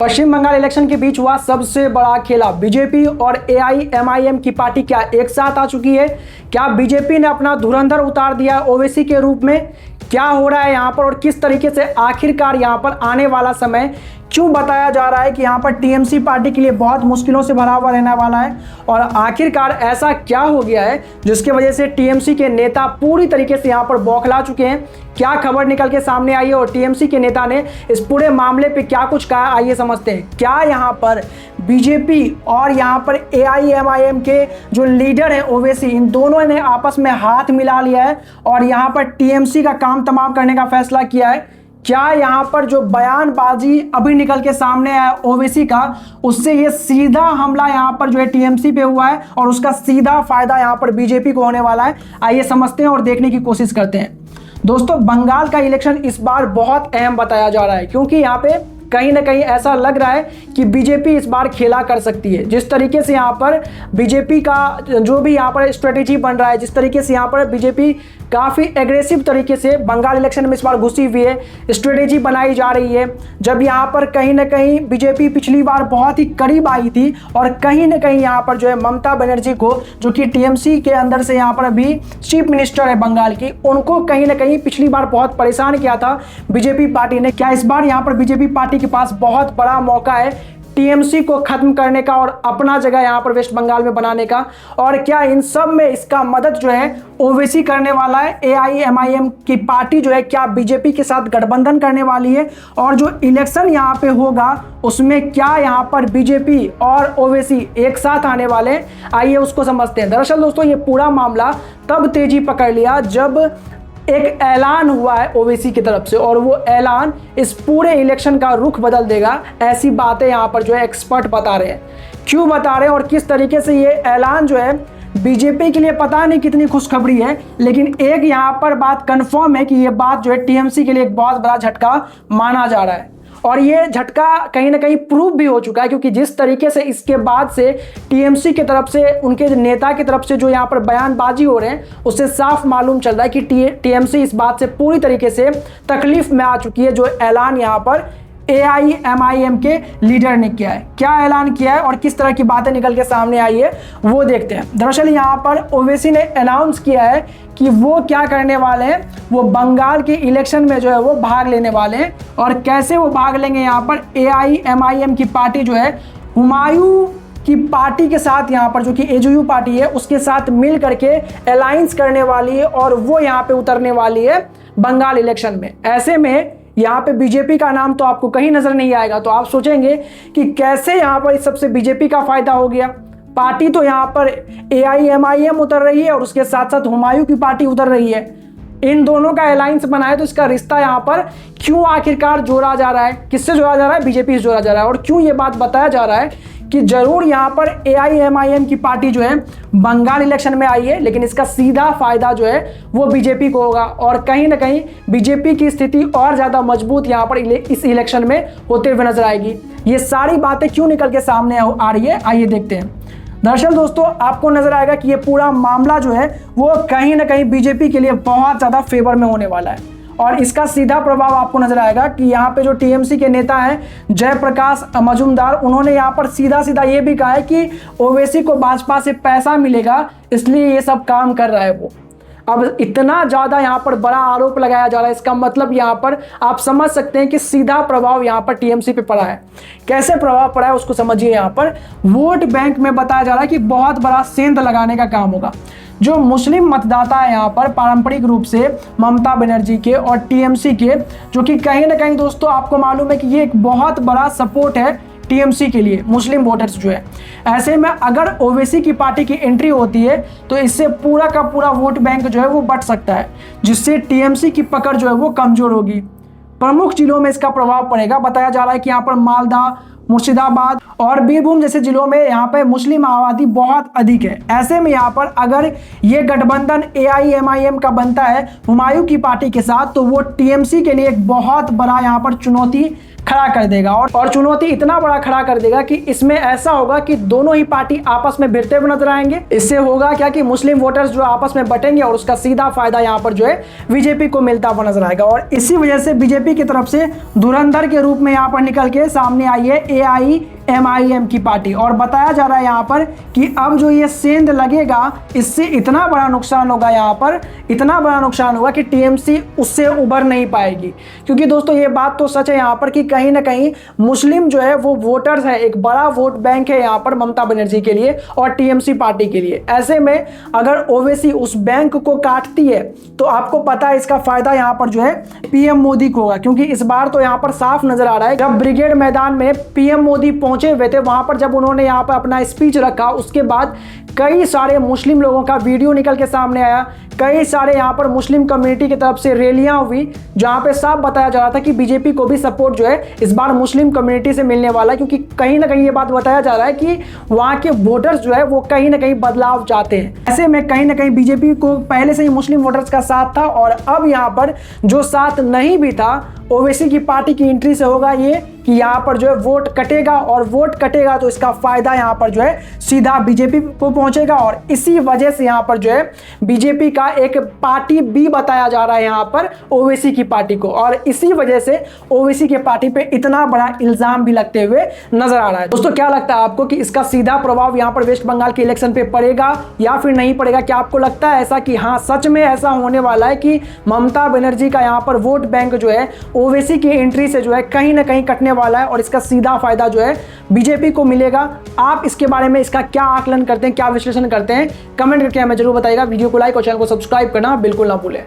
पश्चिम Bengal election के बीच हुआ सबसे बड़ा खेला। बीजेपी और एआईएमआईएम की पार्टी क्या एक साथ आ चुकी है? क्या बीजेपी ने अपना धुरंधर उतार दिया ओवैसी के रूप में? क्या हो रहा है यहाँ पर और किस तरीके से आखिरकार यहाँ पर आने वाला समय क्यों बताया जा रहा है कि यहाँ पर टीएमसी पार्टी के लिए बहुत मुश्किलों से भरा हुआ रहने वाला है? और आखिरकार ऐसा क्या हो गया है जिसकी वजह से टीएमसी के नेता पूरी तरीके से यहाँ पर बौखला चुके हैं? क्या खबर निकल के सामने आई है और टीएमसी के नेता ने इस पूरे मामले पे क्या कुछ कहा, आइए समझते हैं। क्या यहाँ पर बीजेपी और यहाँ पर एआईएमआईएम के जो लीडर हैं ओवैसी, इन दोनों ने आपस में हाथ मिला लिया है और यहाँ पर टीएमसी का काम तमाम करने का फैसला किया है? क्या यहाँ पर जो बयानबाजी अभी निकल के सामने आया ओवैसी का, उससे ये सीधा हमला यहाँ पर जो है टीएमसी पे हुआ है और उसका सीधा फायदा यहाँ पर बीजेपी को होने वाला है? आइए समझते हैं और देखने की कोशिश करते हैं। दोस्तों, बंगाल का इलेक्शन इस बार बहुत अहम बताया जा रहा है क्योंकि यहाँ पे कहीं ना कहीं ऐसा लग रहा है कि बीजेपी इस बार खेला कर सकती है। जिस तरीके से यहाँ पर बीजेपी का जो भी यहाँ पर स्ट्रेटेजी बन रहा है, जिस तरीके से यहाँ पर बीजेपी काफ़ी एग्रेसिव तरीके से बंगाल इलेक्शन में इस बार घुसी हुई है, स्ट्रेटेजी बनाई जा रही है। जब यहाँ पर कहीं ना कहीं बीजेपी पिछली बार बहुत ही करीब आई थी और कहीं ना कहीं यहाँ पर जो है ममता बनर्जी को, जो कि टीएमसी के अंदर से यहाँ पर अभी चीफ मिनिस्टर है बंगाल की, उनको कहीं ना कहीं पिछली बार बहुत परेशान किया था बीजेपी पार्टी ने। क्या इस बार यहाँ पर बीजेपी पार्टी के पास बहुत बड़ा मौका है टीएमसी को खत्म करने का और अपना जगह यहां पर वेस्ट बंगाल में बनाने का? और क्या इन सब में इसका मदद जो है ओवैसी करने वाला है? एआईएमआईएम की पार्टी जो है क्या बीजेपी के साथ गठबंधन करने वाली है? और जो इलेक्शन यहां पे होगा उसमें क्या यहां पर बीजेपी और ओवैसी एक साथ आने वाले? आइए उसको समझते हैं। दरअसल दोस्तों, ये पूरा मामला तब तेजी पकड़ लिया जब एक ऐलान हुआ है ओवैसी की तरफ से और वो ऐलान इस पूरे इलेक्शन का रुख बदल देगा। ऐसी बातें यहाँ पर जो है एक्सपर्ट बता रहे हैं। क्यों बता रहे हैं और किस तरीके से ये ऐलान जो है बीजेपी के लिए पता नहीं कितनी खुशखबरी है, लेकिन एक यहाँ पर बात कंफर्म है कि ये बात जो है टीएमसी के लिए एक बहुत बड़ा झटका माना जा रहा है। और ये झटका कहीं ना कहीं प्रूव भी हो चुका है क्योंकि जिस तरीके से इसके बाद से टीएमसी की तरफ से, उनके नेता की तरफ से जो यहाँ पर बयानबाजी हो रहे हैं, उससे साफ मालूम चल रहा है कि टीएमसी इस बात से पूरी तरीके से तकलीफ में आ चुकी है। जो ऐलान यहाँ पर एआईएमआईएम के लीडर ने किया है, क्या ऐलान किया है और किस तरह की बातें निकल के सामने आई है वो देखते हैं। दरअसल यहाँ पर ओवैसी ने अनाउंस किया है कि वो क्या करने वाले हैं, वो बंगाल के इलेक्शन में जो है वो भाग लेने वाले हैं। और कैसे वो भाग लेंगे, यहाँ पर एआईएमआईएम की पार्टी जो है हुमायूं की पार्टी के साथ, यहाँ पर जो कि एजेयू पार्टी है उसके साथ मिल करके अलायंस करने वाली है और वो यहाँ पे उतरने वाली है बंगाल इलेक्शन में। ऐसे में यहाँ पे बीजेपी का नाम तो आपको कहीं नजर नहीं आएगा। तो आप सोचेंगे कि कैसे यहाँ पर इस सबसे बीजेपी का फायदा हो गया। पार्टी तो यहाँ पर एआईएमआईएम उतर रही है और उसके साथ साथ हुमायूं की पार्टी उतर रही है। इन दोनों का अलायंस बना है तो इसका रिश्ता यहाँ पर क्यों आखिरकार जोड़ा जा रहा है? किससे जोड़ा जा रहा है? बीजेपी से जोड़ा जा रहा है। और क्यों ये बात बताया जा रहा है कि जरूर यहाँ पर एआईएमआईएम की पार्टी जो है बंगाल इलेक्शन में आई है, लेकिन इसका सीधा फायदा जो है वो बीजेपी को होगा और कहीं ना कहीं बीजेपी की स्थिति और ज्यादा मजबूत यहाँ पर इस इलेक्शन में होते हुए नजर आएगी। ये सारी बातें क्यों निकल के सामने आ रही है, आइए देखते हैं। दरअसल दोस्तों, आपको नजर आएगा कि ये पूरा मामला जो है वो कहीं ना कहीं बीजेपी के लिए बहुत ज्यादा फेवर में होने वाला है और इसका सीधा प्रभाव आपको नजर आएगा कि यहाँ पे जो टीएमसी के नेता हैं जयप्रकाश मजूमदार, उन्होंने यहाँ पर सीधा सीधा ये भी कहा है कि ओवैसी को भाजपा से पैसा मिलेगा इसलिए ये सब काम कर रहा है वो। अब इतना ज्यादा यहाँ पर बड़ा आरोप लगाया जा रहा है, इसका मतलब यहाँ पर आप समझ सकते हैं कि सीधा प्रभाव यहाँ पर टीएमसी पे पड़ा है। कैसे प्रभाव पड़ा है उसको समझिए। यहाँ पर वोट बैंक में बताया जा रहा है कि बहुत बड़ा सेंध लगाने का काम होगा। जो मुस्लिम मतदाता है यहाँ पर पारंपरिक रूप से ममता बनर्जी के और टीएमसी के, जो कि कहीं ना कहीं दोस्तों आपको मालूम है कि ये एक बहुत बड़ा सपोर्ट है टीएमसी के लिए, मुस्लिम वोटर्स जो है। ऐसे में अगर ओवैसी की पार्टी की एंट्री होती है तो इससे पूरा का पूरा वोट बैंक जो है वो बढ़ सकता है, जिससे टीएमसी की पकड़ जो है वो कमजोर होगी। प्रमुख जिलों में इसका प्रभाव पड़ेगा। बताया जा रहा है कि यहाँ पर मालदा, मुर्शिदाबाद और बीरभूम जैसे जिलों में यहाँ पे मुस्लिम आबादी बहुत अधिक है। ऐसे में यहाँ पर अगर ये गठबंधन एआईएमआईएम का बनता है हुमायूं की पार्टी के साथ, तो वो टीएमसी के लिए एक बहुत बड़ा यहाँ पर चुनौती खड़ा कर देगा और चुनौती इतना बड़ा खड़ा कर देगा कि इसमें ऐसा होगा कि दोनों ही पार्टी आपस में भिड़ते हुए नजर आएंगे। इससे होगा क्या कि मुस्लिम वोटर्स जो आपस में बटेंगे और उसका सीधा फायदा यहाँ पर जो है बीजेपी को मिलता हुआ नजर आएगा। और इसी वजह से बीजेपी की तरफ से धुरंधर के रूप में यहाँ पर निकल के सामने आई है AIMIM की पार्टी और बताया जा रहा है यहाँ पर कि अब जो ये सेंध लगेगा इससे इतना बड़ा नुकसान होगा, यहाँ पर इतना बड़ा नुकसान होगा कि टीएमसी उससे उबर नहीं पाएगी। क्योंकि दोस्तों ये बात तो सच है यहाँ पर कि कहीं ना कहीं मुस्लिम जो है वो वोटर्स है, एक बड़ा वोट बैंक है यहाँ पर ममता बनर्जी के लिए और टीएमसी पार्टी के लिए। ऐसे में अगर ओवैसी उस बैंक को काटती है तो आपको पता है इसका फायदा यहाँ पर जो है पीएम मोदी को होगा। क्योंकि इस बार तो यहाँ पर साफ नजर आ रहा है, जब ब्रिगेड मैदान में पीएम मोदी पहुंचे हुए थे, वहां पर जब उन्होंने यहाँ पर अपना स्पीच रखा उसके बाद कई सारे मुस्लिम लोगों का वीडियो निकल के सामने आया। कई सारे यहाँ पर मुस्लिम कम्युनिटी की तरफ से रैलियां हुई जहां पे साफ बताया जा रहा था कि बीजेपी को भी सपोर्ट जो है इस बार मुस्लिम कम्युनिटी से मिलने वाला है। क्योंकि कहीं ना कहीं ये बात बताया जा रहा है कि वहां के वोटर्स जो है वो कहीं ना कहीं बदलाव चाहते हैं। ऐसे में कहीं ना कहीं बीजेपी को पहले से ही मुस्लिम वोटर्स का साथ था और अब यहाँ पर जो साथ नहीं भी था ओवैसी की पार्टी की एंट्री से होगा ये कि यहाँ पर जो है वोट कटेगा और वोट कटेगा तो इसका फायदा यहाँ पर जो है सीधा बीजेपी को पहुंचेगा। और इसी वजह से यहाँ पर जो है बीजेपी का एक पार्टी भी बताया जा रहा है यहाँ पर ओवैसी की पार्टी को, और इसी वजह से ओवैसी की पार्टी पे इतना बड़ा इल्जाम भी लगते हुए नजर आ रहा है। दोस्तों क्या लगता है आपको कि इसका सीधा प्रभाव यहाँ पर वेस्ट बंगाल के इलेक्शन पे पड़ेगा या फिर नहीं पड़ेगा? क्या आपको लगता है ऐसा कि हाँ सच में ऐसा होने वाला है कि ममता बनर्जी का यहाँ पर वोट बैंक जो है ओवैसी की एंट्री से जो है कहीं ना कहीं कटने वाला है और इसका सीधा फायदा जो है बीजेपी को मिलेगा? आप इसके बारे में इसका क्या आकलन करते हैं, क्या विश्लेषण करते हैं, कमेंट करके हमें जरूर बताइएगा। वीडियो को लाइक और चैनल को सब्सक्राइब करना बिल्कुल ना भूलें।